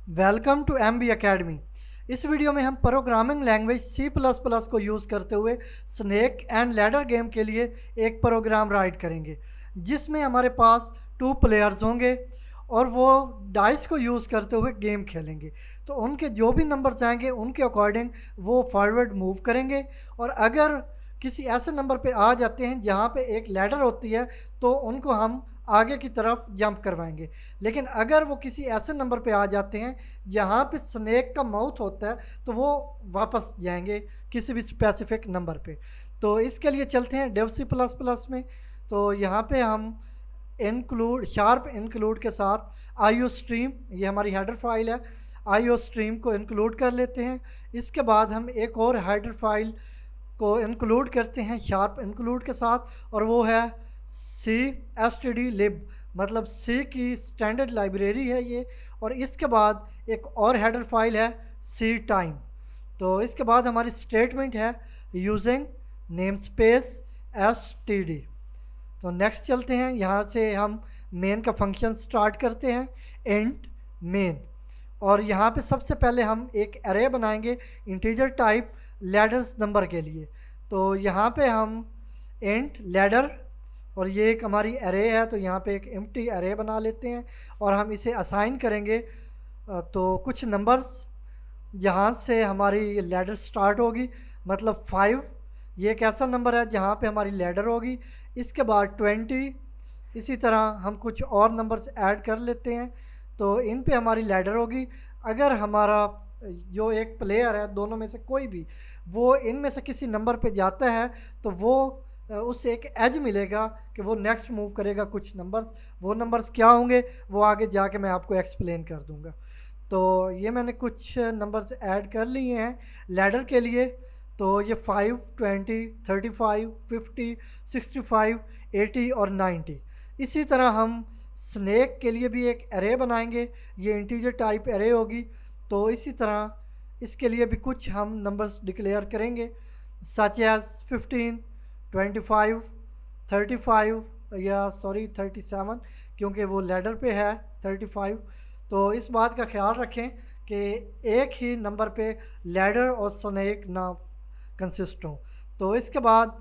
Welcome to MB academy. इस video में हम प्रोग्रामिंग लैंग्वेज C++ को यूज़ करते हुए स्नेक एंड लैडर गेम के लिए एक प्रोग्राम राइट करेंगे, जिसमें हमारे पास 2 प्लेयर्स होंगे और वो डाइस को यूज़ करते हुए गेम खेलेंगे। तो उनके जो भी नंबर्स आएंगे उनके अकॉर्डिंग वो फॉरवर्ड मूव करेंगे, और अगर किसी ऐसे नंबर पे आ जाते हैं जहाँ पे एक लैडर होती है तो उनको हम आगे की तरफ जंप करवाएंगे। लेकिन अगर वो किसी ऐसे नंबर पे आ जाते हैं जहाँ पे स्नेक का माउथ होता है तो वो वापस जाएंगे किसी भी स्पेसिफिक नंबर पे। तो इसके लिए चलते हैं डेव C++ में। तो यहाँ पे हम इंक्लूड शार्प इंक्लूड के साथ आईओ स्ट्रीम, ये हमारी हेडर फाइल है, आईओ स्ट्रीम को इंक्लूड कर लेते हैं। इसके बाद हम एक और हेडर फाइल को इंक्लूड करते हैं शार्प इंक्लूड के साथ, और वो है cstdlib, मतलब सी की स्टैंडर्ड लाइब्रेरी है ये। और इसके बाद एक और हेडर फाइल है सी टाइम। तो इसके बाद हमारी स्टेटमेंट है यूजिंग नेम स्पेस std। तो नेक्स्ट चलते हैं, यहाँ से हम मेन का फंक्शन स्टार्ट करते हैं, इंट मेन। और यहाँ पे सबसे पहले हम एक एरे बनाएंगे इंटीजर टाइप लैडर्स नंबर के लिए। तो यहाँ पे हम इंट लैडर, और ये एक हमारी एरे है तो यहाँ पे एक एम्प्टी एरे बना लेते हैं और हम इसे असाइन करेंगे। तो कुछ नंबर्स जहाँ से हमारी लैडर स्टार्ट होगी, मतलब 5, ये एक ऐसा नंबर है जहाँ पे हमारी लैडर होगी। इसके बाद 20, इसी तरह हम कुछ और नंबर्स ऐड कर लेते हैं तो इन पे हमारी लैडर होगी। अगर हमारा जो एक प्लेयर है दोनों में से कोई भी वो इनमें से किसी नंबर पे जाता है तो वो उससे एक एज मिलेगा कि वो नेक्स्ट मूव करेगा कुछ नंबर्स। वो नंबर्स क्या होंगे वो आगे जाके मैं आपको एक्सप्लेन कर दूंगा। तो ये मैंने कुछ नंबर्स ऐड कर लिए हैं लैडर के लिए। तो ये 5, 20, 35, 50, 65, 80 और 90। इसी तरह हम स्नेक के लिए भी एक एरे बनाएंगे, ये इंटीजर टाइप एरे होगी। तो इसी तरह इसके लिए भी कुछ हम नंबर्स डिक्लेयर करेंगे, सच एज 15, 25, 35 या सॉरी 37, क्योंकि वो लैडर पे है 35। तो इस बात का ख्याल रखें कि एक ही नंबर पे लैडर और स्नेक ना कंसिस्ट हो। तो इसके बाद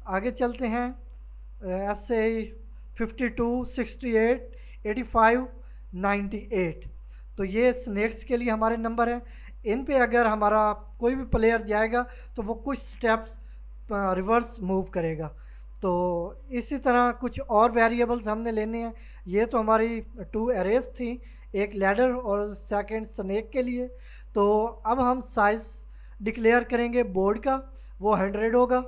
आगे चलते हैं, ऐसे ही 52, 68, 85, 98। तो ये स्नेक्स के लिए हमारे नंबर हैं। इन पे अगर हमारा कोई भी प्लेयर जाएगा तो वो कुछ स्टेप्स रिवर्स मूव करेगा। तो इसी तरह कुछ और वेरिएबल्स हमने लेने हैं। ये तो हमारी 2 एरेज थी, एक लैडर और सेकंड स्नेक के लिए। तो अब हम साइज़ डिक्लेयर करेंगे बोर्ड का, वो 100 होगा।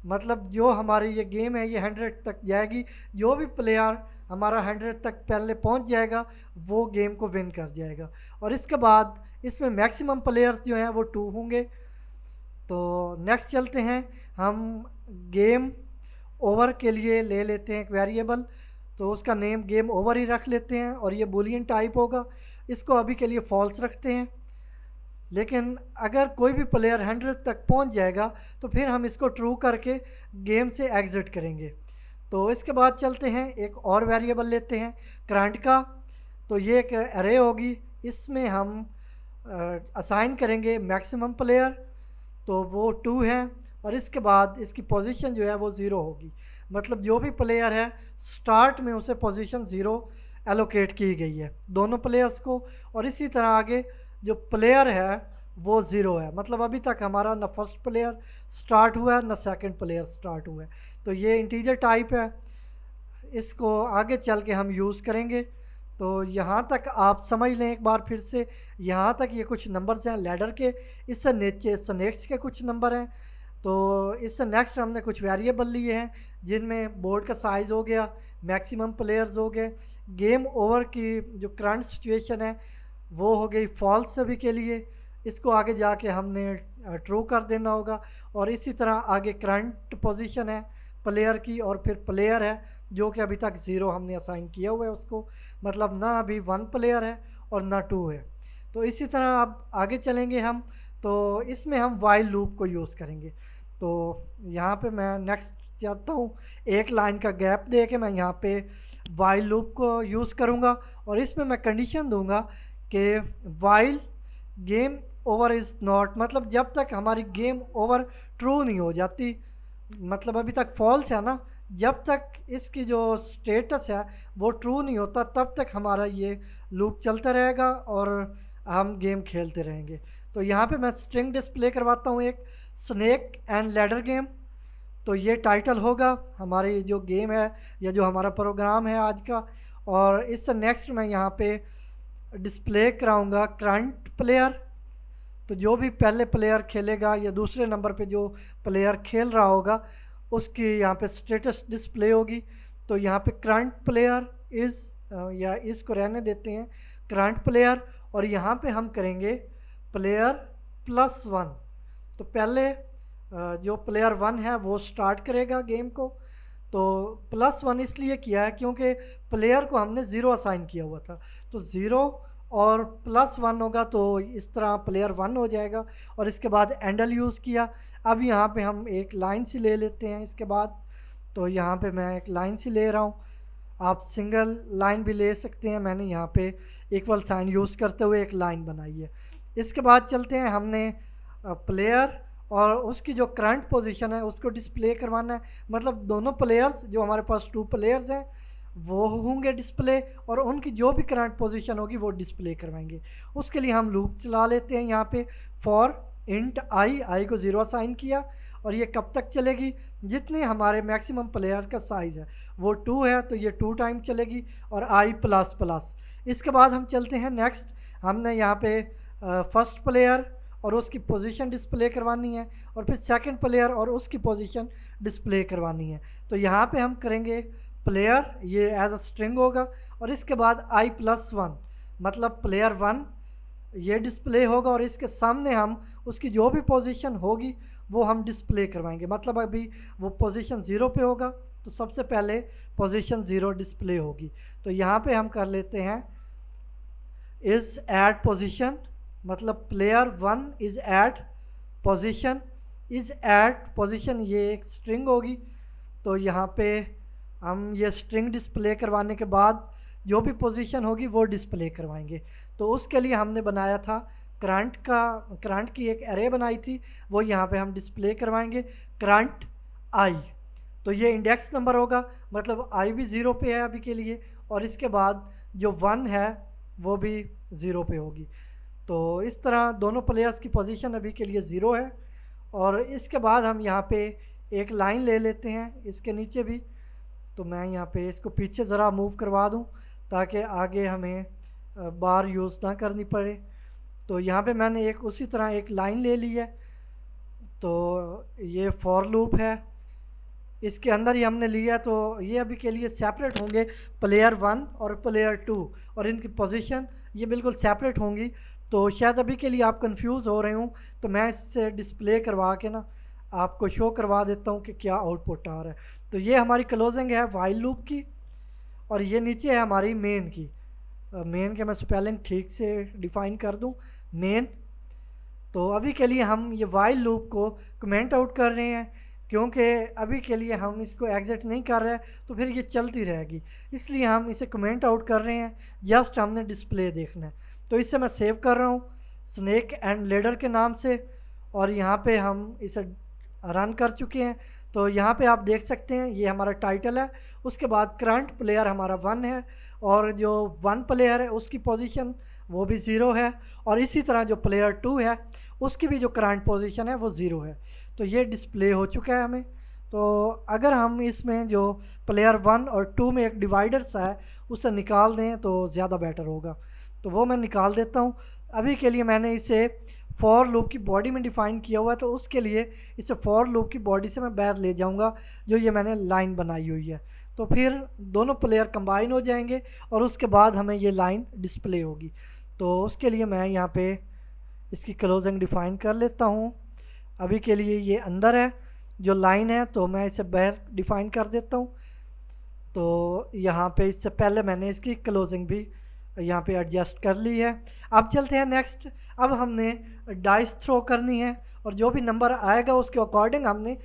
मतलब जो हमारी ये गेम है ये 100 तक जाएगी। जो भी प्लेयर हमारा 100 तक पहले पहुंच जाएगा वो गेम को विन कर जाएगा। और इसके बाद इसमें मैक्सिमम प्लेयर्स जो हैं वो 2 होंगे। तो नेक्स्ट चलते हैं, हम गेम ओवर के लिए ले लेते हैं एक वेरिएबल। तो उसका नेम गेम ओवर ही रख लेते हैं और ये बूलियन टाइप होगा। इसको अभी के लिए फॉल्स रखते हैं। लेकिन अगर कोई भी प्लेयर 100 तक पहुंच जाएगा तो फिर हम इसको ट्रू करके गेम से एग्ज़िट करेंगे। तो इसके बाद चलते हैं एक और वेरिएबल लेते हैं करंट का। तो ये एक एरे होगी, इसमें हम असाइन करेंगे मैक्सिमम प्लेयर, तो वो 2 है। और इसके बाद इसकी पोजीशन जो है वो 0 होगी, मतलब जो भी प्लेयर है स्टार्ट में उसे पोजीशन 0 एलोकेट की गई है दोनों प्लेयर्स को। और इसी तरह आगे जो प्लेयर है वो 0 है, मतलब अभी तक हमारा ना फर्स्ट प्लेयर स्टार्ट हुआ है ना सेकंड प्लेयर स्टार्ट हुआ है। तो ये इंटीजर टाइप है, इसको आगे चल के हम यूज़ करेंगे। तो यहाँ तक आप समझ लें एक बार फिर से, यहाँ तक ये कुछ नंबर्स हैं लैडर के, इससे नीचे स्नेक्स के कुछ नंबर हैं। तो इससे नेक्स्ट हमने कुछ वेरिएबल लिए हैं जिनमें बोर्ड का साइज़ हो गया, मैक्सिमम प्लेयर्स हो गए, गेम ओवर की जो करंट सिचुएशन है वो हो गई फॉल्स सभी के लिए। इसको आगे जाके हमने ट्रू कर देना होगा। और इसी तरह आगे करंट पोजीशन है प्लेयर की, और फिर प्लेयर है जो कि अभी तक 0 हमने असाइन किया हुआ है उसको, मतलब ना अभी 1 प्लेयर है और ना 2 है। तो इसी तरह अब आगे चलेंगे हम, तो इसमें हम वाइल लूप को यूज़ करेंगे। तो यहाँ पे मैं नेक्स्ट चाहता हूँ, एक लाइन का गैप दे के मैं यहाँ पे वाइल लूप को यूज़ करूँगा और इसमें मैं कंडीशन दूंगा कि while game over is not, मतलब जब तक हमारी गेम ओवर ट्रू नहीं हो जाती, मतलब अभी तक फॉल्स है ना, जब तक इसकी जो स्टेटस है वो ट्रू नहीं होता तब तक हमारा ये लूप चलता रहेगा और हम गेम खेलते रहेंगे। तो यहाँ पे मैं स्ट्रिंग डिस्प्ले करवाता हूँ एक स्नेक एंड लैडर गेम। तो ये टाइटल होगा हमारी जो गेम है या जो हमारा प्रोग्राम है आज का। और इससे नेक्स्ट मैं यहाँ पे डिस्प्ले कराऊंगा करंट प्लेयर। तो जो भी पहले प्लेयर खेलेगा या दूसरे नंबर पे जो प्लेयर खेल रहा होगा उसकी यहाँ पे स्टेटस डिस्प्ले होगी। तो यहाँ पे करंट प्लेयर इज़, या इसको रहने देते हैं करंट प्लेयर, और यहाँ पे हम करेंगे प्लेयर +1। तो पहले जो प्लेयर 1 है वो स्टार्ट करेगा गेम को। तो +1 इसलिए किया है क्योंकि प्लेयर को हमने 0 असाइन किया हुआ था। तो 0 और +1 होगा तो इस तरह प्लेयर 1 हो जाएगा। और इसके बाद एंडल यूज़ किया। अब यहाँ पे हम एक लाइन सी ले लेते हैं इसके बाद। तो यहाँ पे मैं एक लाइन सी ले रहा हूँ, आप सिंगल लाइन भी ले सकते हैं। मैंने यहाँ पे इक्वल साइन यूज़ करते हुए एक लाइन बनाई है। इसके बाद चलते हैं, हमने प्लेयर और उसकी जो करंट पोजीशन है उसको डिस्प्ले करवाना है। मतलब दोनों प्लेयर्स, जो हमारे पास 2 प्लेयर्स हैं वो होंगे डिस्प्ले, और उनकी जो भी करंट पोजीशन होगी वो डिस्प्ले करवाएंगे। उसके लिए हम लूप चला लेते हैं यहाँ पे फॉर इंट आई को 0 असाइन किया, और ये कब तक चलेगी, जितने हमारे मैक्सिमम प्लेयर का साइज़ है वो 2 है तो ये 2 टाइम चलेगी, और i++। इसके बाद हम चलते हैं नेक्स्ट, हमने यहाँ पे फर्स्ट प्लेयर और उसकी पोजीशन डिस्प्ले करवानी है, और फिर सेकंड प्लेयर और उसकी पोजीशन डिस्प्ले करवानी है। तो यहाँ पे हम करेंगे प्लेयर, ये एज अ स्ट्रिंग होगा, और इसके बाद i+1, मतलब प्लेयर 1 ये डिस्प्ले होगा, और इसके सामने हम उसकी जो भी पोजीशन होगी वो हम डिस्प्ले करवाएंगे। मतलब अभी वो पोजीशन 0 पे होगा तो सबसे पहले पोजीशन 0 डिस्प्ले होगी। तो यहाँ पे हम कर लेते हैं इज़ एट पोजीशन, मतलब player 1 is at position. Is at position ये एक स्ट्रिंग होगी। तो यहाँ पे हम ये स्ट्रिंग डिस्प्ले करवाने के बाद जो भी पोजीशन होगी वो डिस्प्ले करवाएंगे। तो उसके लिए हमने बनाया था करंट की एक एरे बनाई थी, वो यहाँ पे हम डिस्प्ले करवाएंगे करंट आई। तो ये इंडेक्स नंबर होगा, मतलब आई भी 0 पे है अभी के लिए, और इसके बाद जो 1 है वो भी 0 पे होगी। तो इस तरह दोनों प्लेयर्स की पोजीशन अभी के लिए 0 है। और इसके बाद हम यहाँ पे एक लाइन ले लेते हैं इसके नीचे भी। तो मैं यहाँ पे इसको पीछे ज़रा मूव करवा दूँ ताकि आगे हमें बार यूज़ ना करनी पड़े। तो यहाँ पे मैंने एक उसी तरह एक लाइन ले ली है। तो ये फॉर लूप है, इसके अंदर ही हमने लिया। तो ये अभी के लिए सेपरेट होंगे प्लेयर 1 और प्लेयर 2, और इनकी पोजीशन ये बिल्कुल सेपरेट होंगी। तो शायद अभी के लिए आप कंफ्यूज हो रहे हूँ, तो मैं इससे डिस्प्ले करवा के ना आपको शो करवा देता हूँ कि क्या आउटपुट आ रहा है। तो ये हमारी क्लोजिंग है वाइल लूप की, और ये नीचे है हमारी मेन की। मेन के मैं स्पेलिंग ठीक से डिफ़ाइन कर दूँ, मेन। तो अभी के लिए हम ये वाइल लूप को कमेंट आउट कर रहे हैं क्योंकि अभी के लिए हम इसको एग्जिट नहीं कर रहे तो फिर ये चलती रहेगी, इसलिए हम इसे कमेंट आउट कर रहे हैं। जस्ट हमने डिस्प्ले देखना है। तो इसे मैं सेव कर रहा हूँ स्नेक एंड लेडर के नाम से, और यहाँ पे हम इसे रन कर चुके हैं। तो यहाँ पे आप देख सकते हैं ये हमारा टाइटल है। उसके बाद करंट प्लेयर हमारा 1 है, और जो 1 प्लेयर है उसकी पोजीशन वो भी 0 है, और इसी तरह जो प्लेयर 2 है उसकी भी जो करंट पोजीशन है वो 0 है। तो ये डिस्प्ले हो चुका है हमें। तो अगर हम इसमें जो प्लेयर 1 और 2 में एक डिवाइडर सा है उसे निकाल दें तो ज़्यादा बेटर होगा। तो वो मैं निकाल देता हूँ। अभी के लिए मैंने इसे फॉर लूप की बॉडी में डिफ़ाइन किया हुआ है, तो उसके लिए इसे फॉर लूप की बॉडी से मैं बाहर ले जाऊंगा जो ये मैंने लाइन बनाई हुई है। तो फिर दोनों प्लेयर कंबाइन हो जाएंगे और उसके बाद हमें ये लाइन डिस्प्ले होगी। तो उसके लिए मैं यहाँ पे इसकी क्लोजिंग डिफ़ाइन कर लेता हूँ। अभी के लिए ये अंदर है जो लाइन है, तो मैं इसे बाहर डिफ़ाइन कर देता हूँ। तो यहाँ पे इससे पहले मैंने इसकी क्लोजिंग भी यहाँ पे एडजस्ट कर ली है। अब चलते हैं नेक्स्ट। अब हमने डाइस थ्रो करनी है, और जो भी नंबर आएगा उसके अकॉर्डिंग हमने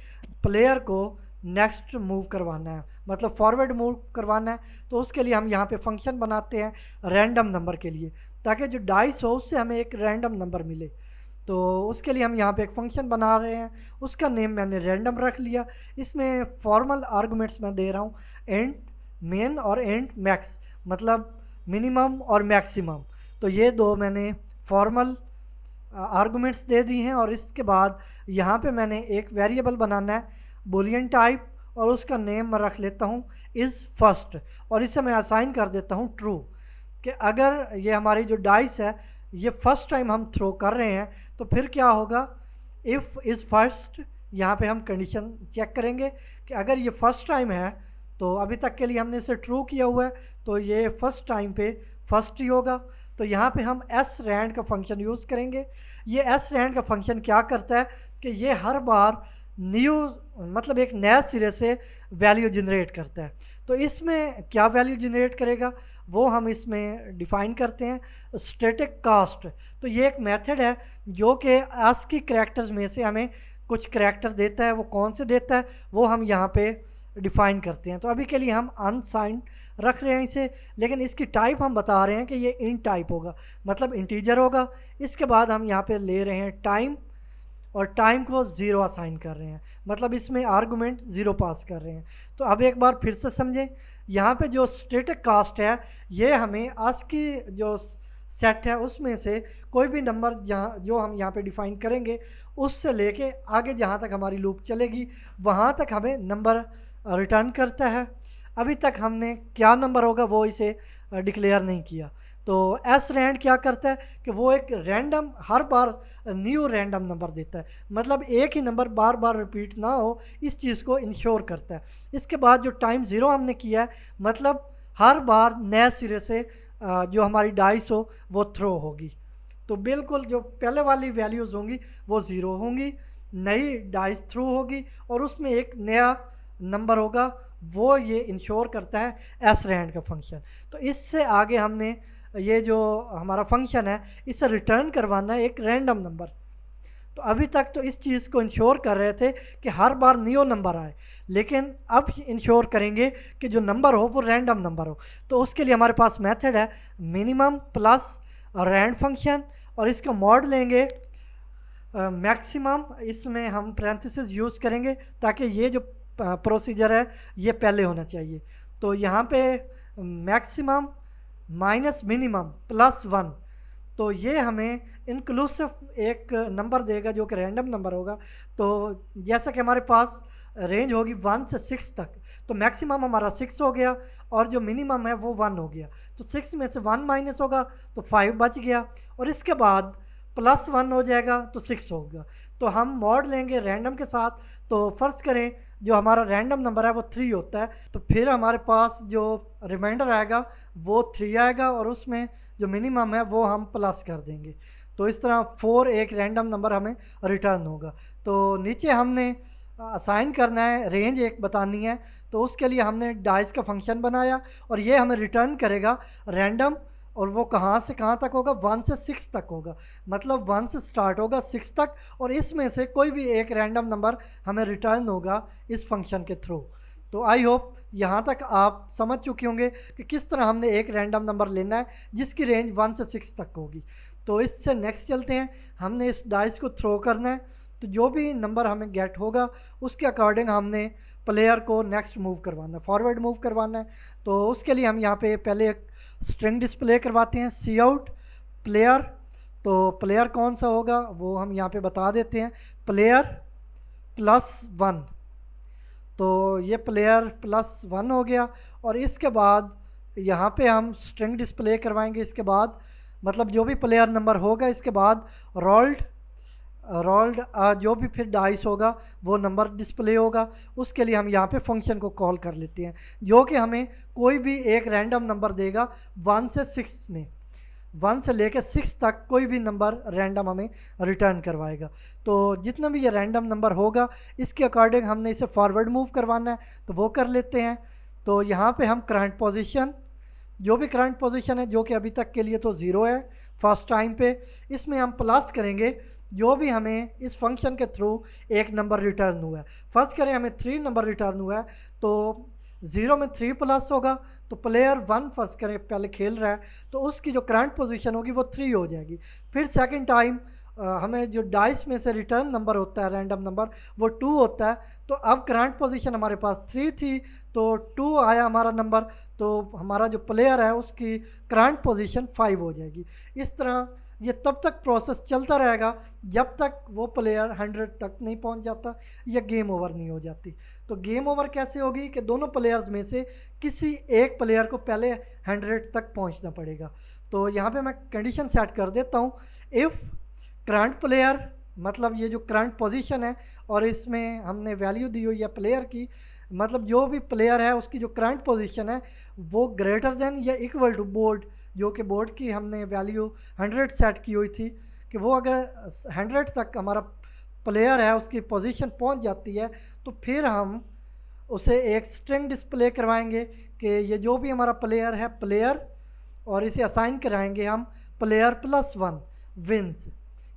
प्लेयर को नेक्स्ट मूव करवाना है, मतलब फॉरवर्ड मूव करवाना है। तो उसके लिए हम यहाँ पे फंक्शन बनाते हैं रैंडम नंबर के लिए। ताकि जो डाइस हो उससे हमें एक रैंडम नंबर मिले। तो उसके लिए हम यहाँ पे एक फंक्शन बना रहे हैं, उसका नेम मैंने रैंडम रख लिया। इसमें फॉर्मल आर्गुमेंट्स मैं दे रहा हूँ, एंड मेन और एंड मैक्स, मतलब मिनिमम और मैक्सिमम। तो ये दो मैंने फॉर्मल आर्गुमेंट्स दे दी हैं। और इसके बाद यहाँ पे मैंने एक वेरिएबल बनाना है बुलियन टाइप, और उसका नेम मैं रख लेता हूँ इज़ फर्स्ट, और इसे मैं असाइन कर देता हूँ ट्रू, कि अगर ये हमारी जो डाइस है ये फर्स्ट टाइम हम थ्रो कर रहे हैं तो फिर क्या होगा, इफ़ इज़ फर्स्ट, यहाँ पे हम कंडीशन चेक करेंगे कि अगर ये फर्स्ट टाइम है तो अभी तक के लिए हमने इसे ट्रू किया हुआ है, तो ये फर्स्ट टाइम पे फर्स्ट ही होगा। तो यहाँ पे हम एस रैंड का फंक्शन यूज़ करेंगे। ये एस रैंड का फंक्शन क्या करता है कि ये हर बार न्यू, मतलब एक नया सिरे से वैल्यू जनरेट करता है। तो इसमें क्या वैल्यू जनरेट करेगा वो हम इसमें डिफ़ाइन करते हैं स्टैटिक कास्ट। तो ये एक मेथड है जो कि ASCII करैक्टर्स में से हमें कुछ करैक्टर देता है, वो कौन से देता है वो हम यहाँ पे डिफ़ाइन करते हैं। तो अभी के लिए हम अनसाइंड रख रहे हैं इसे, लेकिन इसकी टाइप हम बता रहे हैं कि ये इन टाइप होगा, मतलब इंटीजर होगा। इसके बाद हम यहाँ पे ले रहे हैं टाइम, और टाइम को 0 असाइन कर रहे हैं, मतलब इसमें आर्गुमेंट 0 पास कर रहे हैं। तो अब एक बार फिर से समझें, यहाँ पे जो स्टैटिक कास्ट है ये हमें ASCII जो सेट है उसमें से कोई भी नंबर जहाँ जो हम यहाँ पे डिफ़ाइन करेंगे उससे लेके आगे जहाँ तक हमारी लूप चलेगी वहाँ तक हमें नंबर रिटर्न करता है। अभी तक हमने क्या नंबर होगा वो इसे डिक्लेयर नहीं किया। तो एस रैंड क्या करता है कि वो एक रैंडम, हर बार न्यू रैंडम नंबर देता है, मतलब एक ही नंबर बार बार रिपीट ना हो, इस चीज़ को इंश्योर करता है। इसके बाद जो टाइम 0 हमने किया है, मतलब हर बार नए सिरे से जो हमारी डाइस हो वो थ्रो होगी। तो बिल्कुल जो पहले वाली वैल्यूज़ होंगी वो 0 होंगी, नई डाइस थ्रू होगी और उसमें एक नया नंबर होगा, वो ये इंश्योर करता है एस रैंड का फंक्शन। तो इससे आगे हमने ये जो हमारा फंक्शन है इसे रिटर्न करवाना है एक रैंडम नंबर। तो अभी तक तो इस चीज़ को इंश्योर कर रहे थे कि हर बार न्यू नंबर आए, लेकिन अब इंश्योर करेंगे कि जो नंबर हो वो रैंडम नंबर हो। तो उसके लिए हमारे पास मेथड है मिनिमम प्लस रैंड फंक्शन, और इसका मॉड लेंगे मैक्सिमम, इसमें हम पैरेंथेसिस यूज़ करेंगे ताकि ये जो प्रोसीजर है ये पहले होना चाहिए। तो यहाँ पे मैक्सिमम माइनस मिनिमम प्लस 1, तो ये हमें इंक्लूसिव एक नंबर देगा जो कि रैंडम नंबर होगा। तो जैसा कि हमारे पास रेंज होगी 1 से 6 तक, तो मैक्सिमम हमारा 6 हो गया और जो मिनिमम है वो 1 हो गया। तो 6 में से 1 माइनस होगा तो 5 बच गया, और इसके बाद प्लस 1 हो जाएगा तो 6 होगा। तो हम मॉड लेंगे रैंडम के साथ। तो फ़र्ज़ करें जो हमारा रैंडम नंबर है वो 3 होता है, तो फिर हमारे पास जो रिमाइंडर आएगा वो 3 आएगा, और उसमें जो मिनिमम है वो हम प्लस कर देंगे। तो इस तरह 4 एक रैंडम नंबर हमें रिटर्न होगा। तो नीचे हमने असाइन करना है, रेंज एक बतानी है, तो उसके लिए हमने डाइस का फंक्शन बनाया और ये हमें रिटर्न करेगा रैंडम, और वो कहाँ से कहाँ तक होगा, 1 से 6 तक होगा, मतलब 1 से स्टार्ट होगा 6 तक, और इसमें से कोई भी एक रैंडम नंबर हमें रिटर्न होगा इस फंक्शन के थ्रू। तो आई होप यहाँ तक आप समझ चुके होंगे कि किस तरह हमने एक रैंडम नंबर लेना है जिसकी रेंज 1 से 6 तक होगी। तो इससे नेक्स्ट चलते हैं, हमने इस डाइस को थ्रो करना है, तो जो भी नंबर हमें गेट होगा उसके अकॉर्डिंग हमने प्लेयर को नेक्स्ट मूव करवाना है, फॉरवर्ड मूव करवाना है। तो उसके लिए हम यहाँ पे पहले एक स्ट्रिंग डिस्प्ले करवाते हैं सी आउट प्लेयर। तो प्लेयर कौन सा होगा वो हम यहाँ पे बता देते हैं, प्लेयर प्लस 1। तो ये प्लेयर प्लस 1 हो गया, और इसके बाद यहाँ पे हम स्ट्रिंग डिस्प्ले करवाएंगे। इसके बाद मतलब जो भी प्लेयर नंबर होगा इसके बाद रोल्ड जो भी फिर डाइस होगा वो नंबर डिस्प्ले होगा। उसके लिए हम यहाँ पे फंक्शन को कॉल कर लेते हैं जो कि हमें कोई भी एक रैंडम नंबर देगा 1 से 6 में, 1 से लेकर 6 तक कोई भी नंबर रैंडम हमें रिटर्न करवाएगा। तो जितना भी ये रैंडम नंबर होगा इसके अकॉर्डिंग हमने इसे फॉरवर्ड मूव करवाना है, तो वो कर लेते हैं। तो यहाँ पे हम करंट पोजीशन, जो भी करंट पोजीशन है जो कि अभी तक के लिए तो 0 है फर्स्ट टाइम पे, इसमें हम प्लस करेंगे जो भी हमें इस फंक्शन के थ्रू एक नंबर रिटर्न हुआ है। फर्स्ट करें हमें 3 नंबर रिटर्न हुआ है, तो ज़ीरो में 3 प्लस होगा तो प्लेयर 1 फर्स्ट करें पहले खेल रहा है तो उसकी जो करंट पोजीशन होगी वो 3 हो जाएगी। फिर सेकंड टाइम हमें जो डाइस में से रिटर्न नंबर होता है रैंडम नंबर वो 2 होता है। तो अब करंट पोजीशन हमारे पास 3 थी तो 2 आया हमारा नंबर, तो हमारा जो प्लेयर है उसकी करंट पोजीशन 5 हो जाएगी। इस तरह ये तब तक प्रोसेस चलता रहेगा जब तक वो प्लेयर 100 तक नहीं पहुंच जाता या गेम ओवर नहीं हो जाती। तो गेम ओवर कैसे होगी कि दोनों प्लेयर्स में से किसी एक प्लेयर को पहले 100 तक पहुंचना पड़ेगा। तो यहाँ पे मैं कंडीशन सेट कर देता हूँ, इफ़ करंट प्लेयर मतलब ये जो करंट पोजीशन है और इसमें हमने वैल्यू दी हुई है प्लेयर की, मतलब जो भी प्लेयर है उसकी जो करंट पोजीशन है वो ग्रेटर देन या इक्वल टू बोर्ड, जो कि बोर्ड की हमने वैल्यू 100 सेट की हुई थी कि वो अगर 100 तक हमारा प्लेयर है उसकी पोजीशन पहुंच जाती है तो फिर हम उसे एक स्ट्रिंग डिस्प्ले करवाएंगे कि ये जो भी हमारा प्लेयर है प्लेयर, और इसे असाइन कराएंगे हम प्लेयर +1 विन्स,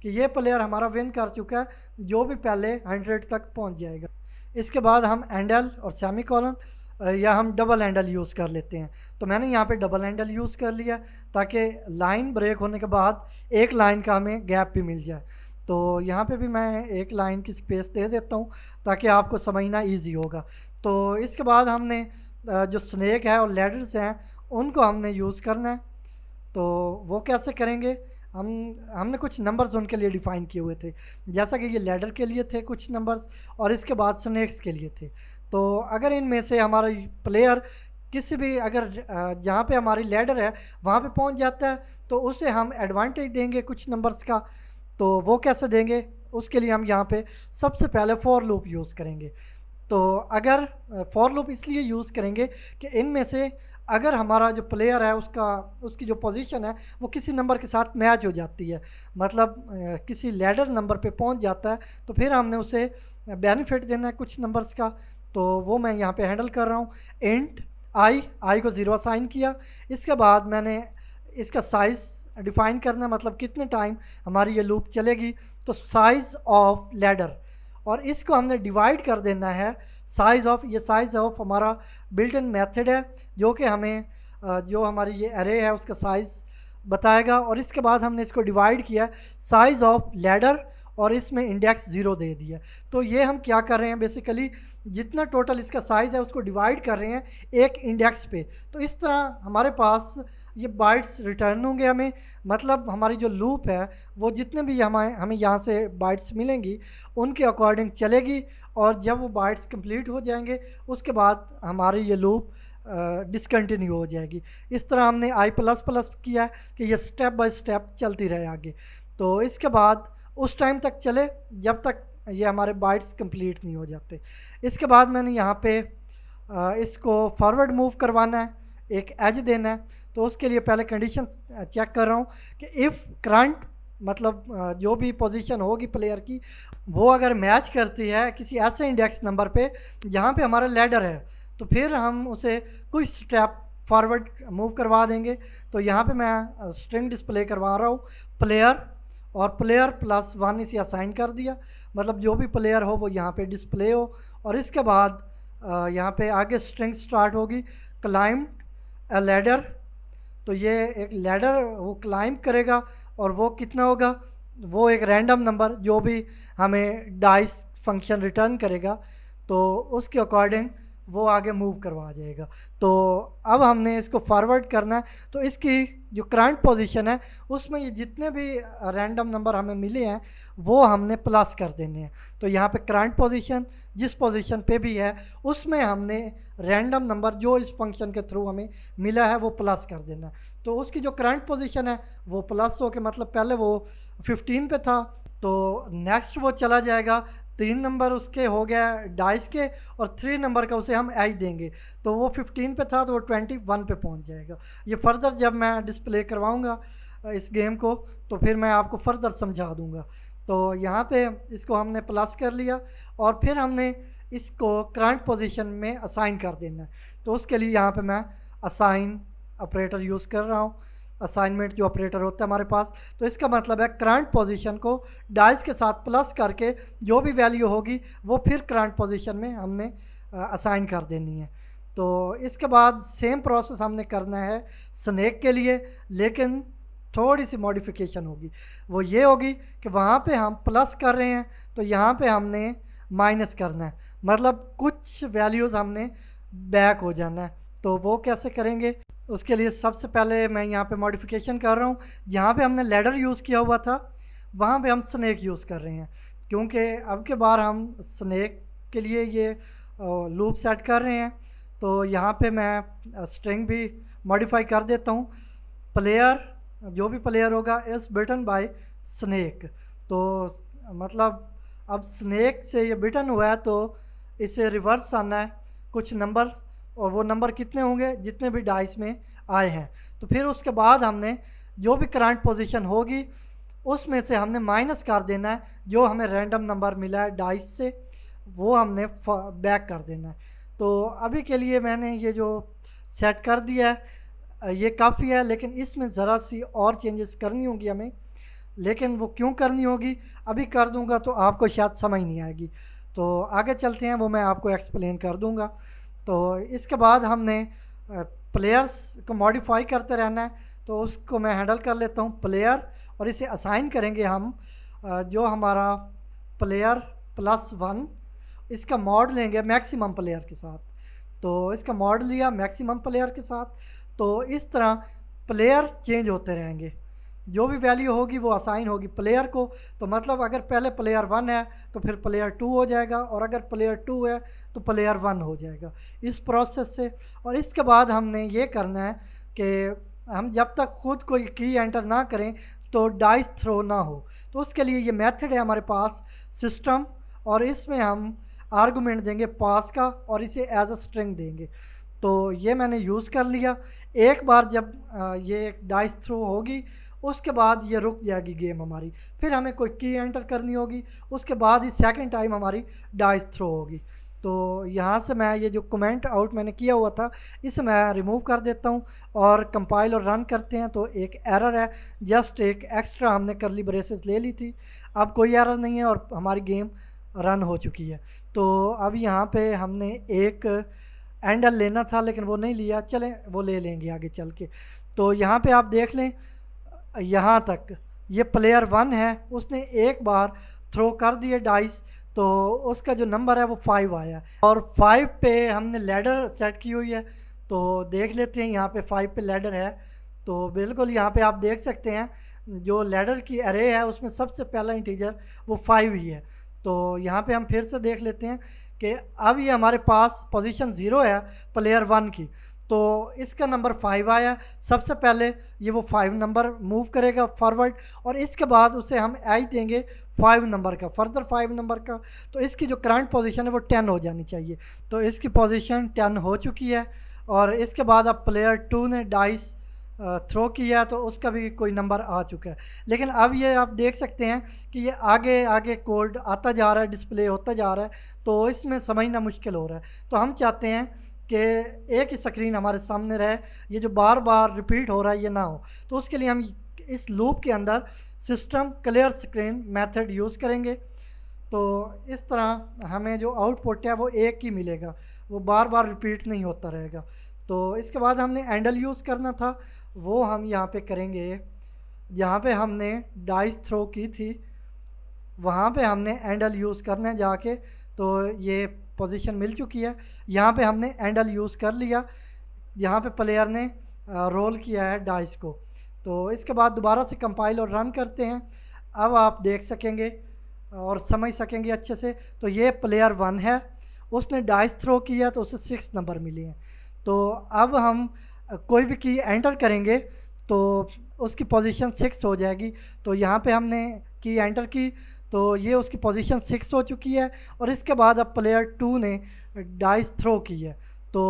कि ये प्लेयर हमारा विन कर चुका है जो भी पहले 100 तक पहुंच जाएगा। इसके बाद हम एंडल और सेमी कॉलन या हम डबल हैंडल यूज़ कर लेते हैं। तो मैंने यहाँ पे डबल हैंडल यूज़ कर लिया ताकि लाइन ब्रेक होने के बाद एक लाइन का हमें गैप भी मिल जाए। तो यहाँ पे भी मैं एक लाइन की स्पेस दे देता हूँ ताकि आपको समझना इजी होगा। तो इसके बाद हमने जो स्नैक है और लैडर्स हैं उनको हमने यूज़ करना है। तो वो कैसे करेंगे, हमने कुछ नंबर्स उनके लिए डिफ़ाइन किए हुए थे, जैसा कि ये लैडर के लिए थे कुछ नंबर्स और इसके बाद स्नैक्स के लिए थे। तो अगर इनमें से हमारा प्लेयर किसी भी अगर जहाँ पे हमारी लैडर है वहाँ पे पहुँच जाता है तो उसे हम एडवांटेज देंगे कुछ नंबर्स का। तो वो कैसे देंगे, उसके लिए हम यहाँ पे सबसे पहले फॉर लूप यूज़ करेंगे। तो अगर फॉर लूप इसलिए यूज़ करेंगे कि इनमें से अगर हमारा जो प्लेयर है उसकी जो पोजीशन है वो किसी नंबर के साथ मैच हो जाती है, मतलब किसी लैडर नंबर पे पहुंच जाता है, तो फिर हमने उसे बेनिफिट देना है कुछ नंबर्स का। तो वो मैं यहाँ पे हैंडल कर रहा हूँ। इंट आई को 0 असाइन किया। इसके बाद मैंने इसका साइज़ डिफ़ाइन करना, मतलब कितने टाइम हमारी ये लूप चलेगी। तो साइज़ ऑफ लैडर, और इसको हमने डिवाइड कर देना है साइज़ ऑफ, ये साइज़ ऑफ हमारा बिल्ट इन मेथड है जो कि हमें जो हमारी ये अरे है उसका साइज़ बताएगा। और इसके बाद हमने इसको डिवाइड किया साइज़ ऑफ लैडर और इसमें इंडेक्स 0 दे दिया। तो ये हम क्या कर रहे हैं, बेसिकली जितना टोटल इसका साइज़ है उसको डिवाइड कर रहे हैं एक इंडेक्स पे। तो इस तरह हमारे पास ये बाइट्स रिटर्न होंगे हमें, मतलब हमारी जो लूप है वो जितने भी हमें यहाँ से बाइट्स मिलेंगी उनके अकॉर्डिंग चलेगी, और जब वो बाइट्स कंप्लीट हो जाएंगे उसके बाद हमारी ये लूप डिसकंटिन्यू हो जाएगी। इस तरह हमने i++ किया कि ये स्टेप बाय स्टेप चलती रहे आगे। तो इसके बाद उस टाइम तक चले जब तक ये हमारे बाइट्स कंप्लीट नहीं हो जाते। इसके बाद मैंने यहाँ पे इसको फॉरवर्ड मूव करवाना है, एक एज देना है। तो उसके लिए पहले कंडीशन चेक कर रहा हूँ कि इफ़ करंट मतलब जो भी पोजीशन होगी प्लेयर की वो अगर मैच करती है किसी ऐसे इंडेक्स नंबर पे जहाँ पे हमारा लैडर है तो फिर हम उसे कुछ स्टेप फॉरवर्ड मूव करवा देंगे। तो यहाँ पे मैं स्ट्रिंग डिस्प्ले करवा रहा हूँ प्लेयर, और प्लेयर +1 इसे असाइन कर दिया, मतलब जो भी प्लेयर हो वो यहाँ पे डिस्प्ले हो। और इसके बाद यहाँ पे आगे स्ट्रिंग स्टार्ट होगी क्लाइंब अ लैडर। तो ये एक लैडर वो क्लाइंब करेगा और वो कितना होगा, वो एक रैंडम नंबर जो भी हमें डाइस फंक्शन रिटर्न करेगा तो उसके अकॉर्डिंग वो आगे मूव करवा जाएगा। तो अब हमने इसको फॉरवर्ड करना है। तो इसकी जो करंट पोजीशन है उसमें ये जितने भी रैंडम नंबर हमें मिले हैं वो हमने प्लस कर देने हैं। तो यहाँ पे करंट पोजीशन जिस पोजीशन पे भी है उसमें हमने रैंडम नंबर जो इस फंक्शन के थ्रू हमें मिला है वो प्लस कर देना। तो उसकी जो करंट पोजीशन है वो प्लस हो के, मतलब पहले वो 15 पे था तो नेक्स्ट वो चला जाएगा 3 नंबर उसके हो गया डाइस के और 3 नंबर का उसे हम आई देंगे तो वो 15 पे था तो वो 21 पे पहुंच जाएगा। ये फर्दर जब मैं डिस्प्ले करवाऊंगा इस गेम को तो फिर मैं आपको फर्दर समझा दूंगा। तो यहाँ पे इसको हमने प्लस कर लिया और फिर हमने इसको करंट पोजीशन में असाइन कर देना है। तो उसके लिए यहाँ पे मैं असाइन ऑपरेटर यूज़ कर रहा हूँ, असाइनमेंट जो ऑपरेटर होता है हमारे पास। तो इसका मतलब है करंट पोजीशन को डाइस के साथ प्लस करके जो भी वैल्यू होगी वो फिर करंट पोजीशन में हमने असाइन कर देनी है। तो इसके बाद सेम प्रोसेस हमने करना है स्नैक के लिए, लेकिन थोड़ी सी मॉडिफिकेशन होगी। वो ये होगी कि वहाँ पे हम प्लस कर रहे हैं तो यहाँ पे हमने माइनस करना है, मतलब कुछ वैल्यूज़ हमने बैक हो जाना है। तो वो कैसे करेंगे, उसके लिए सबसे पहले मैं यहाँ पे मॉडिफिकेशन कर रहा हूँ। जहाँ पे हमने लैडर यूज़ किया हुआ था वहाँ पे हम स्नैक यूज़ कर रहे हैं, क्योंकि अब के बार हम स्नैक के लिए ये लूप सेट कर रहे हैं। तो यहाँ पे मैं स्ट्रिंग भी मॉडिफाई कर देता हूँ। प्लेयर, जो भी प्लेयर होगा इज़ बिटन बाय स्नैक। तो मतलब अब स्नैक से ये बिटन हुआ है तो इसे रिवर्स आना है कुछ नंबर, और वो नंबर कितने होंगे जितने भी डाइस में आए हैं। तो फिर उसके बाद हमने जो भी करंट पोजीशन होगी उसमें से हमने माइनस कर देना है जो हमें रैंडम नंबर मिला है डाइस से, वो हमने बैक कर देना है। तो अभी के लिए मैंने ये जो सेट कर दिया है ये काफ़ी है, लेकिन इसमें ज़रा सी और चेंजेस करनी होगी हमें। लेकिन वो क्यों करनी होगी अभी कर दूंगा तो आपको शायद समझ नहीं आएगी, तो आगे चलते हैं, वो मैं आपको एक्सप्लेन कर दूंगा। तो इसके बाद हमने प्लेयर्स को मॉडिफाई करते रहना है। तो उसको मैं हैंडल कर लेता हूँ प्लेयर, और इसे असाइन करेंगे हम जो हमारा प्लेयर प्लस वन, इसका मॉड लेंगे मैक्सिमम प्लेयर के साथ। तो इसका मॉड लिया मैक्सिमम प्लेयर के साथ। तो इस तरह प्लेयर चेंज होते रहेंगे, जो भी वैल्यू होगी वो असाइन होगी प्लेयर को। तो मतलब अगर पहले प्लेयर वन है तो फिर प्लेयर टू हो जाएगा, और अगर प्लेयर टू है तो प्लेयर वन हो जाएगा, इस प्रोसेस से। और इसके बाद हमने ये करना है कि हम जब तक खुद कोई की एंटर ना करें तो डाइस थ्रो ना हो। तो उसके लिए ये मेथड है हमारे पास सिस्टम, और इसमें हम आर्गुमेंट देंगे पास का और इसे एज अ स्ट्रिंग देंगे। तो ये मैंने यूज़ कर लिया। एक बार जब ये डाइस थ्रो होगी उसके बाद ये रुक जाएगी गेम हमारी, फिर हमें कोई की एंटर करनी होगी, उसके बाद ही सेकंड टाइम हमारी डाइस थ्रो होगी। तो यहाँ से मैं ये जो कमेंट आउट मैंने किया हुआ था इसे मैं रिमूव कर देता हूँ, और कंपाइल और रन करते हैं तो एक एरर है, जस्ट एक एक्स्ट्रा हमने करली ब्रेसेस ले ली थी। अब कोई एरर नहीं है और हमारी गेम रन हो चुकी है। तो अब यहाँ पे हमने एक एंडल लेना था लेकिन वो नहीं लिया, चलें वो ले लेंगे आगे चल के। तो यहाँ पे आप देख लें यहाँ तक ये प्लेयर वन है, उसने एक बार थ्रो कर दिए डाइस, तो उसका जो नंबर है वो 5 आया, और 5 पे हमने लैडर सेट की हुई है। तो देख लेते हैं यहाँ पे 5 पे लैडर है। तो बिल्कुल यहाँ पे आप देख सकते हैं जो लैडर की अरे है उसमें सबसे पहला इंटीजर वो 5 ही है। तो यहाँ पे हम फिर से देख लेते हैं कि अब ये हमारे पास पोजीशन 0 है प्लेयर वन की, तो इसका नंबर 5 आया। सबसे पहले ये वो 5 नंबर मूव करेगा फॉरवर्ड, और इसके बाद उसे हम एज देंगे 5 नंबर का, फर्दर 5 नंबर का। तो इसकी जो करंट पोजीशन है वो 10 हो जानी चाहिए। तो इसकी पोजीशन 10 हो चुकी है, और इसके बाद अब प्लेयर टू ने डाइस थ्रो किया तो उसका भी कोई नंबर आ चुका है। लेकिन अब ये आप देख सकते हैं कि ये आगे आगे कोड आता जा रहा है, डिस्प्ले होता जा रहा है, तो इसमें समझना मुश्किल हो रहा है। तो हम चाहते हैं कि एक ही स्क्रीन हमारे सामने रहे, ये जो बार बार रिपीट हो रहा है ये ना हो। तो उसके लिए हम इस लूप के अंदर system clear screen method use करेंगे। तो इस तरह हमें जो आउटपुट है वो एक ही मिलेगा, वो बार बार रिपीट नहीं होता रहेगा। तो इसके बाद हमने एंडल यूज़ करना था, वो हम यहाँ पे करेंगे। यहाँ पे हमने डाइस थ्रो की थी वहाँ पे हमने एंडल यूज़ करना है जाके। तो ये पोजीशन मिल चुकी है, यहाँ पे हमने एंडल यूज़ कर लिया, यहाँ पे प्लेयर ने रोल किया है डाइस को। तो इसके बाद दोबारा से कंपाइल और रन करते हैं। अब आप देख सकेंगे और समझ सकेंगे अच्छे से। तो ये प्लेयर वन है, उसने डाइस थ्रो किया तो उसे 6 नंबर मिले हैं। तो अब हम कोई भी की एंटर करेंगे तो उसकी पोजीशन 6 हो जाएगी। तो यहाँ पे हमने की एंटर की तो ये उसकी पोजीशन 6 हो चुकी है, और इसके बाद अब प्लेयर टू ने डाइस थ्रो की है तो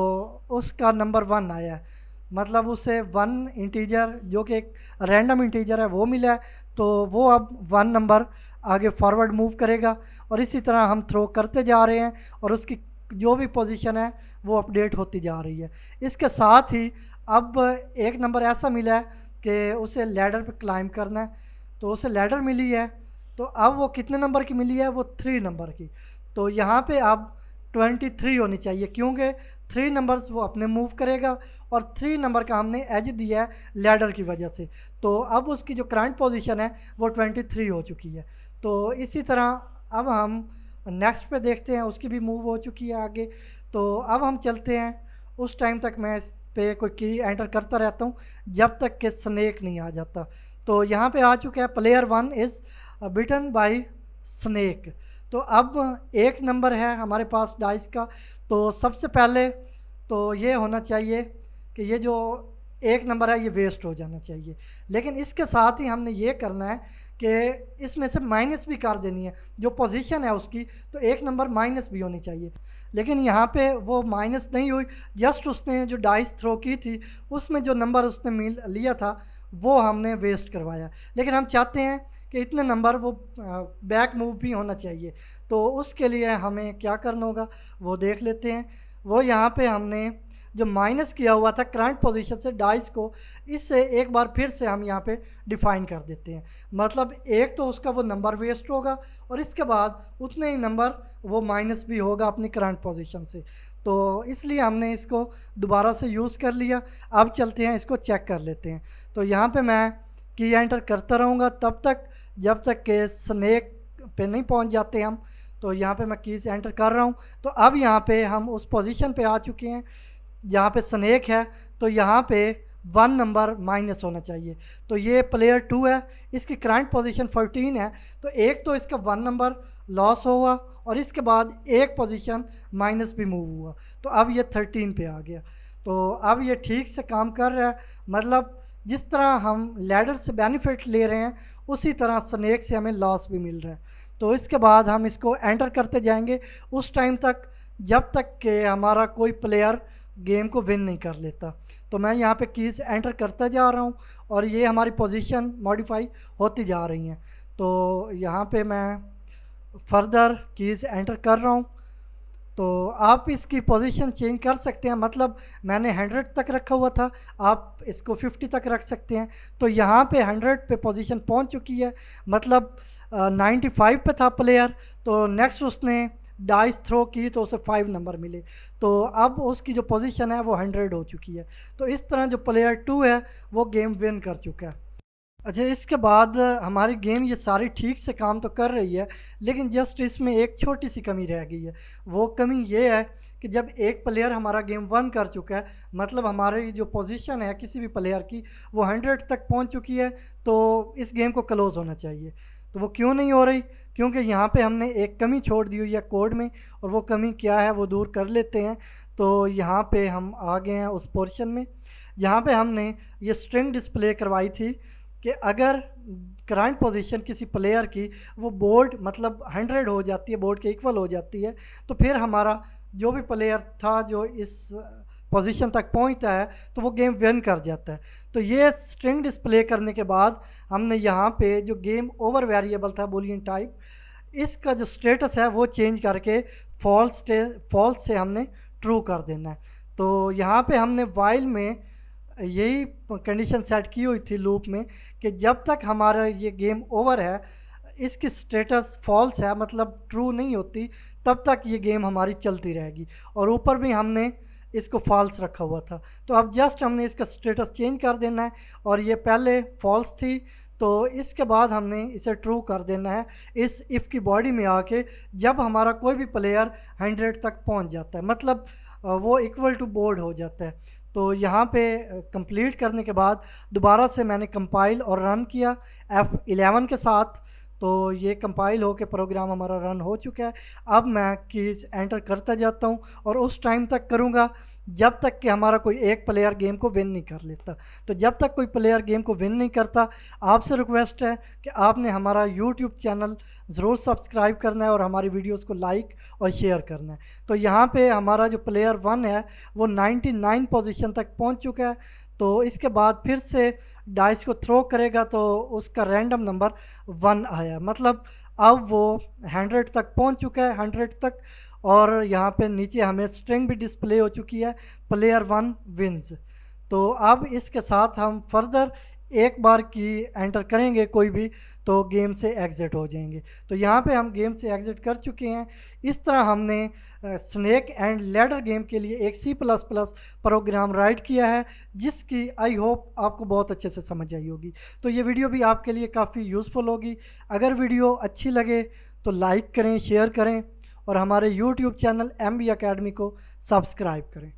उसका नंबर 1 आया है, मतलब उसे 1 इंटीजर जो कि एक रैंडम इंटीजर है वो मिला है। तो वो अब 1 नंबर आगे फॉरवर्ड मूव करेगा, और इसी तरह हम थ्रो करते जा रहे हैं और उसकी जो भी पोजीशन है वो अपडेट होती जा रही है। इसके साथ ही अब एक नंबर ऐसा मिला है कि उसे लैडर पे क्लाइंब करना है, तो उसे लैडर मिली है। तो अब वो कितने नंबर की मिली है, वो 3 नंबर की। तो यहाँ पे अब 23 होनी चाहिए, क्योंकि 3 नंबर्स वो अपने मूव करेगा और 3 नंबर का हमने एज दिया है लैडर की वजह से। तो अब उसकी जो करंट पोजीशन है वो 23 हो चुकी है। तो इसी तरह अब हम नेक्स्ट पे देखते हैं, उसकी भी मूव हो चुकी है आगे। तो अब हम चलते हैं, उस टाइम तक मैं इस पे कोई की एंटर करता रहता हूँ जब तक कि स्नेक नहीं आ जाता। तो यहाँ पे आ चुका है player 1 is bitten by snake. तो अब एक नंबर है हमारे पास डाइस का। तो सबसे पहले तो ये होना चाहिए कि ये जो एक नंबर है ये वेस्ट हो जाना चाहिए, लेकिन इसके साथ ही हमने ये करना है कि इसमें से माइनस भी कर देनी है जो पोजीशन है उसकी। तो एक नंबर माइनस भी होनी चाहिए, लेकिन यहाँ पे वो माइनस नहीं हुई। जस्ट उसने जो डाइस थ्रो की थी उसमें जो नंबर उसने मिल लिया था वो हमने वेस्ट करवाया। लेकिन हम चाहते हैं कि इतने नंबर वो बैक मूव भी होना चाहिए। तो उसके लिए हमें क्या करना होगा वो देख लेते हैं। वो यहाँ पे हमने जो माइनस किया हुआ था करंट पोजीशन से डाइस को, इससे एक बार फिर से हम यहाँ पे डिफ़ाइन कर देते हैं। मतलब एक तो उसका वो नंबर वेस्ट होगा और इसके बाद उतने ही नंबर वो माइनस भी होगा अपनी करंट पोजीशन से। तो इसलिए हमने इसको दोबारा से यूज़ कर लिया। अब चलते हैं, इसको चेक कर लेते हैं। तो यहाँ पे मैं की एंटर करता रहूँगा तब तक जब तक कि स्नेक पे नहीं पहुँच जाते हम। तो यहाँ पे मैं कीज़ एंटर कर रहा हूँ। तो अब यहाँ पे हम उस पोजीशन पे आ चुके हैं जहाँ पे स्नेक है। तो यहाँ पे 1 नंबर माइनस होना चाहिए। तो ये प्लेयर 2 है, इसकी करंट पोजीशन 14 है। तो एक तो इसका 1 नंबर लॉस हुआ और इसके बाद एक पोजीशन माइनस भी मूव हुआ। तो अब ये 13 पे आ गया। तो अब ये ठीक से काम कर रहा है। मतलब जिस तरह हम लैडर से बेनिफिट ले रहे हैं उसी तरह स्नेक से हमें लॉस भी मिल रहा है। तो इसके बाद हम इसको एंटर करते जाएंगे उस टाइम तक जब तक कि हमारा कोई प्लेयर गेम को विन नहीं कर लेता। तो मैं यहाँ पे कीज़ एंटर करता जा रहा हूँ और ये हमारी पोजीशन मॉडिफाई होती जा रही हैं। तो यहाँ पे मैं फर्दर कीज़ एंटर कर रहा हूँ। तो आप इसकी पोजीशन चेंज कर सकते हैं। मतलब मैंने 100 तक रखा हुआ था, आप इसको 50 तक रख सकते हैं। तो यहाँ पे 100 पे पोजीशन पहुँच चुकी है। मतलब 95 पे था प्लेयर, तो नेक्स्ट उसने डाइस थ्रो की तो उसे 5 नंबर मिले। तो अब उसकी जो पोजीशन है वो 100 हो चुकी है। तो इस तरह जो प्लेयर 2 है वो गेम विन कर चुका है। अच्छा, इसके बाद हमारी गेम ये सारी ठीक से काम तो कर रही है, लेकिन जस्ट इसमें एक छोटी सी कमी रह गई है। वो कमी ये है कि जब एक प्लेयर हमारा गेम 1 कर चुका है, मतलब हमारी जो पोजीशन है किसी भी प्लेयर की वो 100 तक पहुंच चुकी है, तो इस गेम को क्लोज़ होना चाहिए। तो वो क्यों नहीं हो रही? क्योंकि यहाँ पे हमने एक कमी छोड़ दी हुई है कोड में, और वो कमी क्या है वो दूर कर लेते हैं। तो यहाँ पे हम आ गए हैं उस पोर्शन में जहाँ पे हमने ये स्ट्रिंग डिस्प्ले करवाई थी कि अगर करंट पोजीशन किसी प्लेयर की वो बोर्ड मतलब 100 हो जाती है, बोर्ड के इक्वल हो जाती है, तो फिर हमारा जो भी प्लेयर था जो इस पोजीशन तक पहुंचता है तो वो गेम विन कर जाता है। तो ये स्ट्रिंग डिस्प्ले करने के बाद हमने यहाँ पे जो गेम ओवर वेरिएबल था बूलियन टाइप, इसका जो स्टेटस है वो चेंज करके फॉल्स से हमने ट्रू कर देना है। तो यहाँ पे हमने वाइल में यही कंडीशन सेट की हुई थी लूप में कि जब तक हमारा ये गेम ओवर है, इसकी स्टेटस फॉल्स है मतलब ट्रू नहीं होती, तब तक ये गेम हमारी चलती रहेगी। और ऊपर भी हमने इसको फॉल्स रखा हुआ था। तो अब जस्ट हमने इसका स्टेटस चेंज कर देना है, और ये पहले फॉल्स थी तो इसके बाद हमने इसे ट्रू कर देना है इस इफ़ की बॉडी में आके, जब हमारा कोई भी प्लेयर 100 तक पहुंच जाता है, मतलब वो इक्वल टू बोर्ड हो जाता है। तो यहाँ पे कंप्लीट करने के बाद दोबारा से मैंने कंपाइल और रन किया F11 के साथ। तो ये कंपाइल हो के प्रोग्राम हमारा रन हो चुका है। अब मैं कीज़ एंटर करता जाता हूँ और उस टाइम तक करूँगा जब तक कि हमारा कोई एक प्लेयर गेम को विन नहीं कर लेता। तो जब तक कोई प्लेयर गेम को विन नहीं करता, आपसे रिक्वेस्ट है कि आपने हमारा यूट्यूब चैनल ज़रूर सब्सक्राइब करना है और हमारी वीडियोस को लाइक और शेयर करना है। तो यहाँ पे हमारा जो प्लेयर 1 है वो 99 पोजीशन तक पहुँच चुका है। तो इसके बाद फिर से डाइस को थ्रो करेगा तो उसका रैंडम नंबर 1 आया, मतलब अब वो 100 तक पहुँच चुका है, 100 तक। और यहाँ पे नीचे हमें स्ट्रिंग भी डिस्प्ले हो चुकी है, प्लेयर 1 विन्स। तो अब इसके साथ हम फर्दर एक बार की एंटर करेंगे कोई भी तो गेम से एग्ज़िट हो जाएंगे। तो यहाँ पे हम गेम से एग्ज़िट कर चुके हैं। इस तरह हमने स्नेक एंड लैडर गेम के लिए एक C++ प्रोग्राम राइट किया है, जिसकी आई होप आपको बहुत अच्छे से समझ आई होगी। तो ये वीडियो भी आपके लिए काफ़ी यूज़फुल होगी। अगर वीडियो अच्छी लगे तो लाइक करें, शेयर करें और हमारे यूट्यूब चैनल MB अकेडमी को सब्सक्राइब करें।